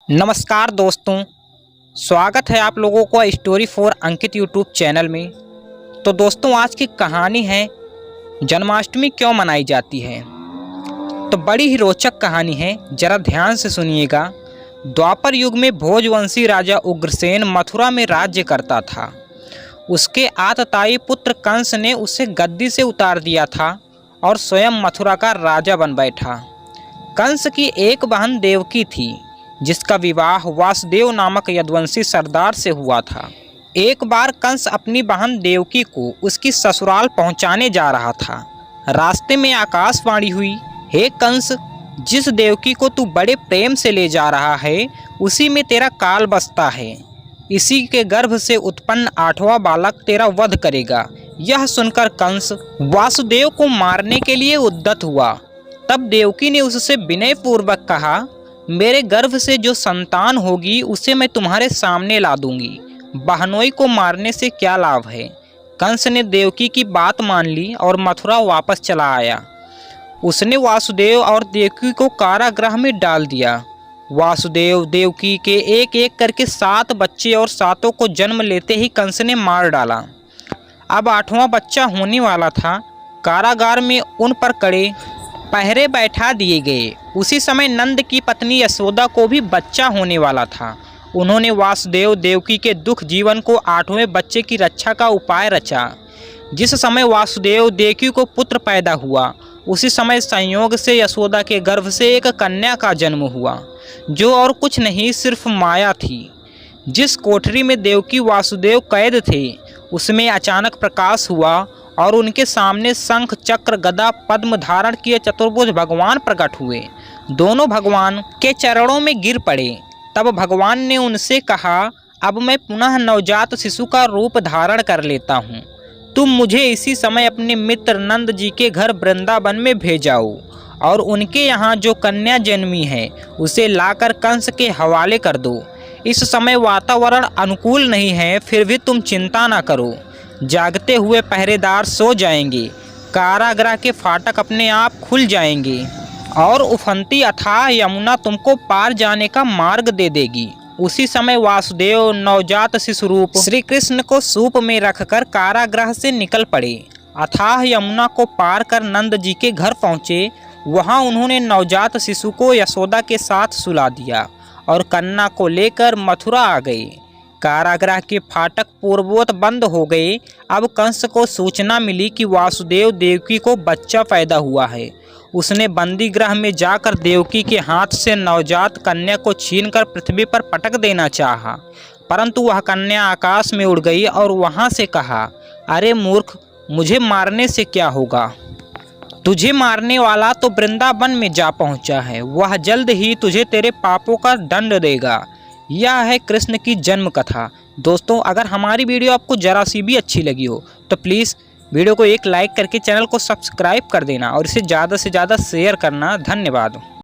नमस्कार दोस्तों, स्वागत है आप लोगों को story for Ankit YouTube channel में। तो दोस्तों, आज की कहानी है जन्माष्टमी क्यों मनाई जाती है। तो बड़ी ही रोचक कहानी है, ज़रा ध्यान से सुनिएगा। द्वापर युग में भोजवंशी राजा उग्रसेन मथुरा में राज्य करता था। उसके आतताई पुत्र कंस ने उसे गद्दी से उतार दिया था और स्वयं मथुरा का राजा बन बैठा। कंस की एक बहन देवकी थी, जिसका विवाह वासुदेव नामक यदुवंशी सरदार से हुआ था। एक बार कंस अपनी बहन देवकी को उसकी ससुराल पहुंचाने जा रहा था। रास्ते में आकाशवाणी हुई, हे कंस, जिस देवकी को तू बड़े प्रेम से ले जा रहा है, उसी में तेरा काल बसता है। इसी के गर्भ से उत्पन्न 8वां बालक तेरा वध करेगा। यह सुनकर कंस वासुदेव को मारने के लिए उद्यत हुआ। तब देवकी ने उससे विनयपूर्वक कहा, मेरे गर्भ से जो संतान होगी उसे मैं तुम्हारे सामने ला दूंगी। बहनोई को मारने से क्या लाभ है। कंस ने देवकी की बात मान ली और मथुरा वापस चला आया। उसने वासुदेव और देवकी को कारागृह में डाल दिया। वासुदेव देवकी के एक एक करके 7 बच्चे और 7 को जन्म लेते ही कंस ने मार डाला। अब 8वां बच्चा होने वाला था। कारागार में उन पर कड़े पहरे बैठा दिए गए। उसी समय नंद की पत्नी यशोदा को भी बच्चा होने वाला था। उन्होंने वासुदेव देवकी के दुख जीवन को 8वें बच्चे की रक्षा का उपाय रचा। जिस समय वासुदेव देवकी को पुत्र पैदा हुआ, उसी समय संयोग से यशोदा के गर्भ से एक कन्या का जन्म हुआ, जो और कुछ नहीं सिर्फ माया थी। जिस कोठरी में देवकी वासुदेव कैद थे, उसमें अचानक प्रकाश हुआ और उनके सामने शंख चक्र गदा पद्म धारण किए चतुर्भुज भगवान प्रकट हुए। दोनों भगवान के चरणों में गिर पड़े। तब भगवान ने उनसे कहा, अब मैं पुनः नवजात शिशु का रूप धारण कर लेता हूँ। तुम मुझे इसी समय अपने मित्र नंद जी के घर वृंदावन में भेजाओ और उनके यहाँ जो कन्या जन्मी है उसे लाकर कंस के हवाले कर दो। इस समय वातावरण अनुकूल नहीं है, फिर भी तुम चिंता न करो। जागते हुए पहरेदार सो जाएंगे, कारागृह के फाटक अपने आप खुल जाएंगे और उफनती अथाह यमुना तुमको पार जाने का मार्ग दे देगी। उसी समय वासुदेव नवजात शिशु रूप श्री कृष्ण को सूप में रखकर कारागृह से निकल पड़े। अथाह यमुना को पार कर नंद जी के घर पहुँचे। वहाँ उन्होंने नवजात शिशु को यशोदा के साथ सुला दिया और कन्या को लेकर मथुरा आ गए। कारागृह के फाटक पूर्ववत बंद हो गए। अब कंस को सूचना मिली कि वासुदेव देवकी को बच्चा पैदा हुआ है। उसने बंदी गृह में जाकर देवकी के हाथ से नवजात कन्या को छीनकर पृथ्वी पर पटक देना चाहा, परंतु वह कन्या आकाश में उड़ गई और वहां से कहा, अरे मूर्ख, मुझे मारने से क्या होगा। तुझे मारने वाला तो वृंदावन में जा पहुंचा है। वह जल्द ही तुझे तेरे पापों का दंड देगा। यह है कृष्ण की जन्म कथा। दोस्तों, अगर हमारी वीडियो आपको जरा सी भी अच्छी लगी हो तो प्लीज़ वीडियो को एक लाइक करके चैनल को सब्सक्राइब कर देना और इसे ज़्यादा से ज़्यादा शेयर करना। धन्यवाद।